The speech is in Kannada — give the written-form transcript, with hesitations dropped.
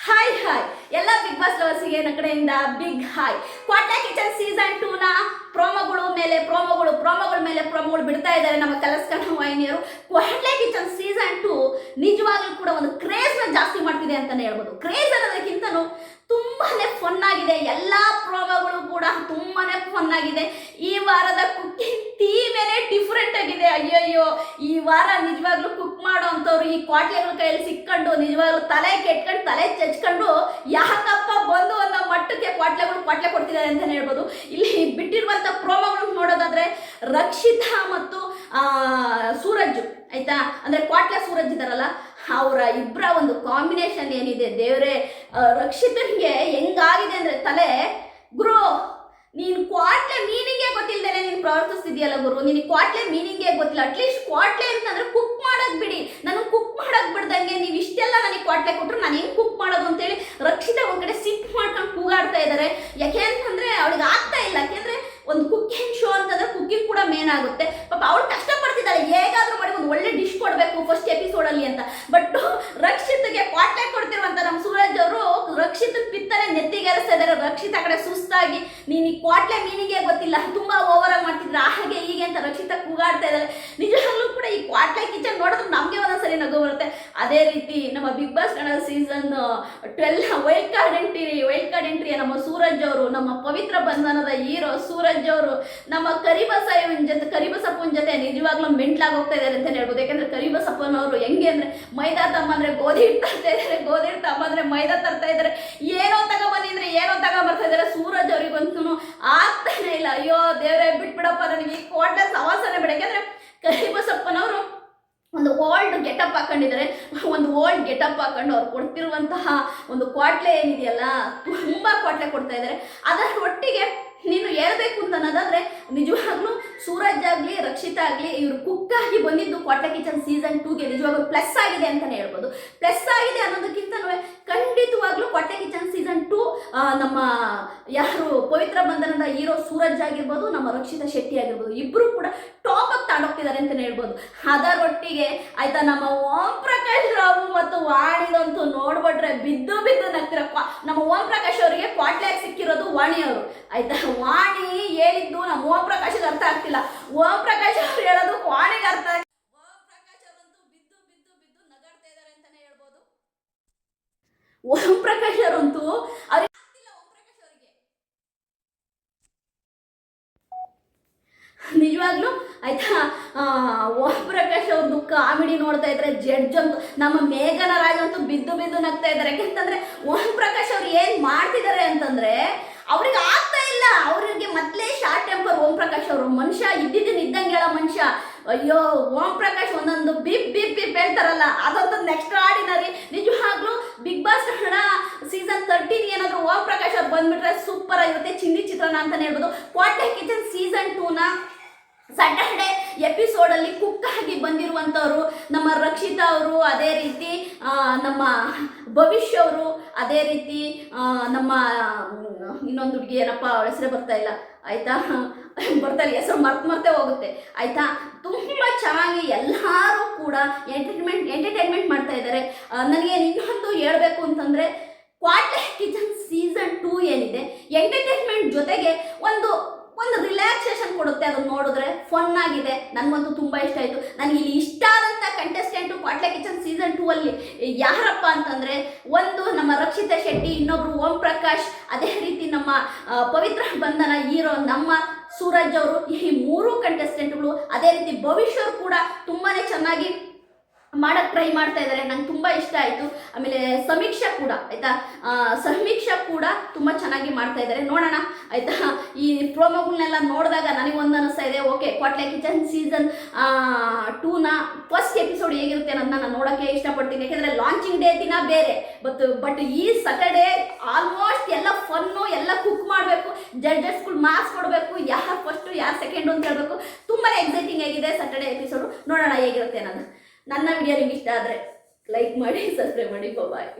ಹಾಯ್ ಹಾಯ್ ಎಲ್ಲ ಬಿಗ್ ಬಾಸ್ ಲವರ್ಸಿಗೆ ನನ್ನ ಕಡೆಯಿಂದ ಬಿಗ್ ಹಾಯ್. ಕ್ವಾಟ್ಲೆ ಕಿಚನ್ ಸೀಸನ್ 2 ನ ಪ್ರೋಮೋಗಳ ಮೇಲೆ ಪ್ರೋಮೋಗಳು ಬಿಡ್ತಾ ಇದ್ದಾರೆ ನಮ್ಮ ಕಲಸ್ಕನ ವಾಹಿನಿಯರು. ಕ್ವಾಟ್ಲೆ ಕಿಚನ್ ಸೀಸನ್ 2 ನಿಜವಾಗ್ಲೂ ಕೂಡ ಒಂದು ಕ್ರೇಜ್ನ ಜಾಸ್ತಿ ಮಾಡ್ತಿದೆ ಅಂತಾನೆ ಹೇಳ್ಬೋದು. ಕ್ರೇಜ್ ಅನ್ನೋದಕ್ಕಿಂತನೂ ತುಂಬಾನೇ ಫನ್ ಆಗಿದೆ. ಎಲ್ಲ ಪ್ರೋಮೋಗಳು ಕೂಡ ತುಂಬಾನೇ ಫನ್ ಆಗಿದೆ. ಈ ವಾರದ ಕುಕಿಂಗ್ ಥೀಮೇನೆ ಡಿಫ್ರೆಂಟ್ ಆಗಿದೆ. ಅಯ್ಯಯ್ಯೋ, ಈ ವಾರ ನಿಜವಾಗ್ಲೂ ಕುಕ್ ಮಾಡೋ ಅಂಥವ್ರು ಈ ಕ್ವಾಟ್ಲೆಗಳ ಕೈಯಲ್ಲಿ ಸಿಕ್ಕೊಂಡು ನಿಜವಾಗ್ಲೂ ತಲೆ ಕೆಟ್ಕೊಂಡು ತಲೆ ಚಚ್ಕೊಂಡು ಯಾಕಪ್ಪ ಬಂದು ಅನ್ನೋ ಮಟ್ಟಕ್ಕೆ ಕ್ವಾಟ್ಲೆ ಕೊಡ್ತಿದ್ದಾರೆ ಅಂತಲೇ ಹೇಳ್ಬೋದು. ಇಲ್ಲಿ ಬಿಟ್ಟಿರುವಂಥ ಪ್ರೋಮೋಗಳು ನೋಡೋದಾದ್ರೆ ರಕ್ಷಿತಾ ಮತ್ತು ಸೂರಜ್ ಆಯ್ತಾ, ಅಂದರೆ ಕ್ವಾಟ್ಲೆ ಸೂರಜ್ ಇದ್ದಾರಲ್ಲ, ಅವರ ಇಬ್ಬರ ಒಂದು ಕಾಂಬಿನೇಷನ್ ಏನಿದೆ ದೇವರೇ. ರಕ್ಷಿತನಿಗೆ ಹೆಂಗಾಗಿದೆ ಅಂದರೆ ತಲೆ, ಗುರು ನೀನು ಕ್ವಾಟ್ಲೆ ಮೀನಿಂಗೇ ಗೊತ್ತಿಲ್ಲದೇನೆ ನೀನು ಪ್ರವರ್ತಿಸ್ತಿದ್ಯಲ್ಲ ಗುರು, ನಿನಗೆ ಕ್ವಾಟ್ಲೆ ಮೀನಿಂಗೇ ಗೊತ್ತಿಲ್ಲ. ಅಟ್ಲೀಸ್ಟ್ ಕ್ವಾಟ್ಲೆ ಅಂತಂದ್ರೆ ಕುಕ್ ಮಾಡೋದು ಬಿಡಿ, ನನಗೆ ಕುಕ್ ಮಾಡೋದು ಬಿಡ್ದಂಗೆ ನೀವು ಇಷ್ಟೆಲ್ಲ ನನಗೆ ಕ್ವಾಟ್ಲೆ ಕೊಟ್ಟರು ನಾನು ಹೆಂಗೆ ಕುಕ್ ಮಾಡೋದು ಅಂತೇಳಿ ರಕ್ಷಿತಾ ಒಂದು ಕಡೆ ಸಿಟ್ಟು ಮಾಡ್ಕೊಂಡು ಕೂಗಾಡ್ತಾ ಇದ್ದಾರೆ. ಯಾಕೆ ಅಂತಂದರೆ ಅವಳಿಗೆ ಆಗ್ತಾ ಇಲ್ಲ. ಯಾಕೆಂದರೆ ಒಂದು ಕುಕ್ಕಿಂಗ್ ಶೋ ಅಂತಂದ್ರೆ ಕುಕ್ಕಿಂಗ್ ಕೂಡ ಮೇನ್ ಆಗುತ್ತೆ. ಪಾಪ ಅವಳು ಕಷ್ಟಪಡ್ತಿದ್ದಾಳೆ, ಹೇಗಾದ್ರೂ ಮಾಡಿ ಒಂದು ಒಳ್ಳೆ ಡಿಶ್ ಕೊಡಬೇಕು ಫಸ್ಟ್ ಎಪಿಸೋಡಲ್ಲಿ ಅಂತ. ಬಟ್ ರಕ್ಷಿತ್ಗೆ ಕ್ವಾಟ್ಲೆ ಕೊಡ್ತಿರುವಂತ ನಮ್ಮ ಸೂರಜ್ ಅವರು ರಕ್ಷಿತ್ ಪಿತ್ತನೆ ನೆತ್ತಿಗೇರಿಸ್ತಾ ಇದ್ದಾರೆ. ರಕ್ಷಿತ್ ಆ ಕಡೆ ಸುಸ್ತಾಗಿ ನೀನು ಈ ಕ್ವಾಟ್ಲೆ ಮೀನಿಗೆ ಗೊತ್ತಿಲ್ಲ, ತುಂಬಾ ಓವರ್ ಆಗಿ ಮಾಡ್ತಿದ್ರೆ ಹಾಗೆ ಹೀಗೆ ಅಂತ ರಕ್ಷಿತ ಕೂಗಾಡ್ತಾ ಇದ್ದಾರೆ. ನಿಜವಾಗ್ಲೂ ಕೂಡ ಈ ಕ್ವಾಟ್ಲೆ ಕಿಚನ್ ನೋಡಿದ್ರೆ ನಮಗೆ ಒಂದೊಂದ್ಸರಿ ನಗು ಬರುತ್ತೆ. ಅದೇ ರೀತಿ ನಮ್ಮ Bigg Boss Kannada season 12 wild card entry ನಮ್ಮ ಸೂರಜ್ ಅವರು, ನಮ್ಮ ಪವಿತ್ರ ಬಂಧನದ ಹೀರೋ ಸೂರಜ್ ಅವರು ನಮ್ಮ ಕರಿಬಸಪ್ಪನ ಜೊತೆ ನಿಜವಾಗ್ಲೂ ಮೆಂಟ್ಲಾಗಿ ಹೋಗ್ತಾ ಇದ್ದಾರೆ ಅಂತ ಹೇಳ್ಬೋದು. ಯಾಕಂದ್ರೆ ಕರಿಬಸಪ್ಪನವರು ಹೆಂಗೆ ಅಂದ್ರೆ ಮೈದಾ ತಮ್ಮಂದ್ರೆ ಗೋಧಿ ಹಿಟ್ಟು ತರ್ತಾ ಇದ್ದಾರೆ, ಗೋಧಿ ಹಿಟ್ಟು ತಮ್ಮಂದ್ರೆ ಮೈದಾ ತರ್ತಾ ಇದ್ದಾರೆ. ಏನೋ ತಗೊಂಬನ್ನಿ ಅಂದ್ರೆ ಏನೋ ತಗೊಂಬರ್ತಾ ಇದ್ದಾರೆ. ಸೂರಜ್ ಅವ್ರಿಗಂತೂ ಆಗ್ತಾನೆ ಇಲ್ಲ. ಅಯ್ಯೋ ದೇವರೇ ಬಿಟ್ಬಿಡಪ್ಪ, ನನಗೆ ಈ ಕ್ವಾಟ್ಲೆ ಸವಾಸನೆ ಬೇಡ. ಯಾಕಂದ್ರೆ ಕರಿಬಸಪ್ಪನವರು ಒಂದು ಓಲ್ಡ್ ಗೆಟಪ್ ಹಾಕೊಂಡಿದ್ದಾರೆ. ಒಂದು ಓಲ್ಡ್ ಗೆಟಪ್ ಹಾಕೊಂಡು ಅವ್ರು ಕೊಡ್ತಿರುವಂತಹ ಒಂದು ಕ್ವಾಟ್ಲೆ ಏನಿದೆಯಲ್ಲ, ತುಂಬ ಕ್ವಾಟ್ಲೆ ಕೊಡ್ತಾ ಇದ್ದಾರೆ. ಅದರ ಒಟ್ಟಿಗೆ ನೀನು ಹೇಳ್ಬೇಕು ಅಂತ ಅನ್ನೋದಾದ್ರೆ ನಿಜವಾಗ್ಲೂ ಸೂರಜ್ ಆಗಲಿ ರಕ್ಷಿತಾ ಆಗಲಿ ಇವರು ಕುಕ್ ಆಗಿ ಬಂದಿದ್ದು ಕ್ವಾಟ್ಲೆ ಕಿಚನ್ ಸೀಸನ್ 2ಗೆ ನಿಜವಾಗ್ಲೂ ಪ್ಲಸ್ ಆಗಿದೆ ಅಂತಲೇ ಹೇಳ್ಬೋದು. ಪ್ಲಸ್ ಆಗಿದೆ ಅನ್ನೋದಕ್ಕಿಂತನೂ ಖಂಡಿತವಾಗ್ಲೂ ಕ್ವಾಟ್ಲೆ ಕಿಚನ್ ಸೀಸನ್ 2 ನಮ್ಮ ಯಾರು ಪವಿತ್ರ ಬಂಧನದ ಹೀರೋ ಸೂರಜ್ ಆಗಿರ್ಬೋದು, ನಮ್ಮ ರಕ್ಷಿತಾ ಶೆಟ್ಟಿ ಆಗಿರ್ಬೋದು, ಇಬ್ಬರು ಕೂಡ ಟಾಪ್ ಆಗಿ ತಾಂಡೋಗ್ತಿದ್ದಾರೆ ಅಂತಲೇ ಹೇಳ್ಬೋದು. ಅದರೊಟ್ಟಿಗೆ ಆಯ್ತಾ ನಮ್ಮ ಓಂ ಪ್ರಕಾಶ್ ರಾವ್ ಮತ್ತು ವಾಣಿದಂತೂ ನೋಡ್ಬಿಟ್ರೆ ಬಿದ್ದು ನಗ್ತಿರ. ನಮ್ಮ ಓಂ ಪ್ರಕಾಶ್ ಅವರಿಗೆ ಕ್ವಾಟ್ಲೆ ಸಿಕ್ಕಿರೋದು ವಾಣಿ ಅವರು ಆಯ್ತಾ. ವಾಣಿ ಹೇಳಿದ್ದು ನಮ್ಮ ಓಂ ಪ್ರಕಾಶ್ಗೆ ಅರ್ಥ ಆಗ್ತಿಲ್ಲ, ಓಂ ಪ್ರಕಾಶ್ ಅವ್ರು ಹೇಳೋದು ವಾಣಿಗೆ ಅರ್ಥ ಆಗ. ಓಂ ಪ್ರಕಾಶ್ ಅವರಂತೂ ಬಿದ್ದು ನಗಾಡ್ತಾ ಇದ್ದಾರೆ ಅಂತಾನೆ ಹೇಳ್ಬೋದು. ಓಂ ಪ್ರಕಾಶ್ ಅವರಂತೂ ಅವ್ರಿಗೆ ಆಗ್ತಿಲ್ಲ. ಓಂ ಪ್ರಕಾಶ್ ಅವರಿಗೆ ನಿಜವಾಗ್ಲೂ ಆಯ್ತಾ ಓಂ ಪ್ರಕಾಶ್ ಅವ್ರದ್ದು ಕಾಮಿಡಿ ನೋಡ್ತಾ ಇದ್ರೆ ಜಡ್ಜ್ ಅಂತೂ ನಮ್ಮ ಮೇಘನ ರಾಜ್ ಅಂತೂ ಬಿದ್ದು ನಗ್ತಾ ಇದ್ದಾರೆ. ಯಾಕೆಂತಂದ್ರೆ ಓಂ ಪ್ರಕಾಶ್ ಅವ್ರು ಏನ್ ಮಾಡ್ತಿದ್ದಾರೆ ಅಂತಂದ್ರೆ ಅವ್ರಿಗೆ ಆಗ್ತಾ ಇಲ್ಲ. ಅವರಿಗೆ ಮೊದಲೇ ಶಾರ್ಟ್ ಟೆಂಪರ್ ಓಂ ಪ್ರಕಾಶ್ ಅವರು. ಮನುಷ್ಯ ಇದ್ದಂಗೆ ಹೇಳೋ ಮನುಷ್ಯ. ಅಯ್ಯೋ ಓಂ ಪ್ರಕಾಶ್ ಒಂದೊಂದು ಬಿಪ್ ಹೇಳ್ತಾರಲ್ಲ, ಅದಂತೂ ನೆಕ್ಸ್ಟ್ ಆರ್ಡಿನರಿ. ನಿಜವಾಗ್ಲೂ ಬಿಗ್ ಬಾಸ್ ಕನ್ನಡ ಸೀಸನ್ 13 ಏನಾದರೂ ಓಂ ಪ್ರಕಾಶ್ ಅವ್ರು ಬಂದ್ಬಿಟ್ರೆ ಸೂಪರ್ ಆಗಿರುತ್ತೆ. ಚಿಂದಿ ಚಿತ್ರನ ಅಂತಾನೆ ಹೇಳ್ಬೋದು. ಕ್ವಾಟ್ಲೆ ಕಿಚನ್ ಸೀಸನ್ 2ನ ಸ್ಯಾಟರ್ಡೆ ಎಪಿಸೋಡಲ್ಲಿ ಕುಕ್ ಆಗಿ ಬಂದಿರುವಂಥವ್ರು ನಮ್ಮ ರಕ್ಷಿತಾ ಅವರು, ಅದೇ ರೀತಿ ನಮ್ಮ ಭವಿಷ್ಯ ಅವರು, ಅದೇ ರೀತಿ ನಮ್ಮ ಇನ್ನೊಂದು ಹುಡುಗಿ ಏನಪ್ಪ ಅವಳ ಹೆಸರೇ ಬರ್ತಾ ಇಲ್ಲ ಆಯಿತಾ, ಹೆಸರು ಮರ್ತೇ ಹೋಗುತ್ತೆ ಆಯಿತಾ. ತುಂಬ ಚೆನ್ನಾಗಿ ಎಲ್ಲರೂ ಕೂಡ ಎಂಟರ್ಟೈನ್ಮೆಂಟ್ ಮಾಡ್ತಾ ಇದ್ದಾರೆ. ನನಗೆ ಇನ್ನೊಂದು ಹೇಳಬೇಕು ಅಂತಂದರೆ ಕ್ವಾಟ್ಲೆ ಕಿಚನ್ ಸೀಸನ್ 2 ಏನಿದೆ ಎಂಟರ್ಟೈನ್ಮೆಂಟ್ ಜೊತೆಗೆ ಒಂದು ರಿಲ್ಯಾಕ್ಸೇಷನ್ ಕೊಡುತ್ತೆ. ಅದನ್ನು ನೋಡಿದ್ರೆ ಫನ್ ಆಗಿದೆ. ನನಗಂತೂ ತುಂಬ ಇಷ್ಟ ಆಯಿತು. ನನಗೆ ಇಲ್ಲಿ ಇಷ್ಟ ಆದಂಥ ಕಂಟೆಸ್ಟೆಂಟು ಕ್ವಾಟ್ಲೆ ಕಿಚನ್ ಸೀಸನ್ 2 ಅಲ್ಲಿ ಯಾರಪ್ಪ ಅಂತಂದರೆ ಒಂದು ನಮ್ಮ ರಕ್ಷಿತಾ ಶೆಟ್ಟಿ, ಇನ್ನೊಬ್ರು ಓಂ ಪ್ರಕಾಶ್, ಅದೇ ರೀತಿ ನಮ್ಮ ಪವಿತ್ರ ಬಂಧನ ಹೀರೋ ನಮ್ಮ ಸೂರಜ್ ಅವರು. ಈ 3 ಕಂಟೆಸ್ಟೆಂಟ್ಗಳು, ಅದೇ ರೀತಿ ಭವಿಷ್ಯರು ಕೂಡ ತುಂಬಾ ಚೆನ್ನಾಗಿ ಮಾಡೋಕ್ಕೆ ಟ್ರೈ ಮಾಡ್ತಾ ಇದ್ದಾರೆ. ನಂಗೆ ತುಂಬ ಇಷ್ಟ ಆಯಿತು. ಆಮೇಲೆ ಸಮೀಕ್ಷಾ ಕೂಡ ಆಯಿತಾ, ಸಮೀಕ್ಷಾ ಕೂಡ ತುಂಬ ಚೆನ್ನಾಗಿ ಮಾಡ್ತಾ ಇದ್ದಾರೆ. ನೋಡೋಣ ಆಯಿತಾ. ಈ ಪ್ರೋಮೋಗಳನ್ನೆಲ್ಲ ನೋಡಿದಾಗ ನನಗೊಂದು ಅನ್ನಿಸ್ತಾ ಇದೆ, ಓಕೆ ಕ್ವಾಟ್ಲೆ ಕಿಚನ್ ಸೀಸನ್ 2ನ ಫಸ್ಟ್ ಎಪಿಸೋಡ್ ಹೇಗಿರುತ್ತೆ ಅನ್ನೋದನ್ನ ನಾನು ನೋಡೋಕ್ಕೆ ಇಷ್ಟಪಡ್ತೀನಿ. ಯಾಕೆಂದರೆ ಲಾಂಚಿಂಗ್ ಡೇ ದಿನ ಬೇರೆ, ಬಟ್ ಈ ಸ್ಯಾಟರ್ಡೇ ಆಲ್ಮೋಸ್ಟ್ ಎಲ್ಲ ಫನ್ನು, ಎಲ್ಲ ಕುಕ್ ಮಾಡಬೇಕು, ಜಡ್ಜಸ್ಗಳು ಮಾರ್ಕ್ಸ್ ಕೊಡಬೇಕು, ಯಾರು ಫಸ್ಟು ಯಾರು ಸೆಕೆಂಡು ಅಂತ ಹೇಳಬೇಕು. ತುಂಬಾ ಎಕ್ಸೈಟಿಂಗ್ ಆಗಿದೆ ಸ್ಯಾಟರ್ಡೇ ಎಪಿಸೋಡು. ನೋಡೋಣ ಹೇಗಿರುತ್ತೆ ಅನ್ನೋದು. ನನ್ನ ವಿಡಿಯೋ ನಿಮ್ಗೆ ಇಷ್ಟ ಆದರೆ ಲೈಕ್ ಮಾಡಿ, ಸಬ್ಸ್ಕ್ರೈಬ್ ಮಾಡಿ. ಬಾಯ್.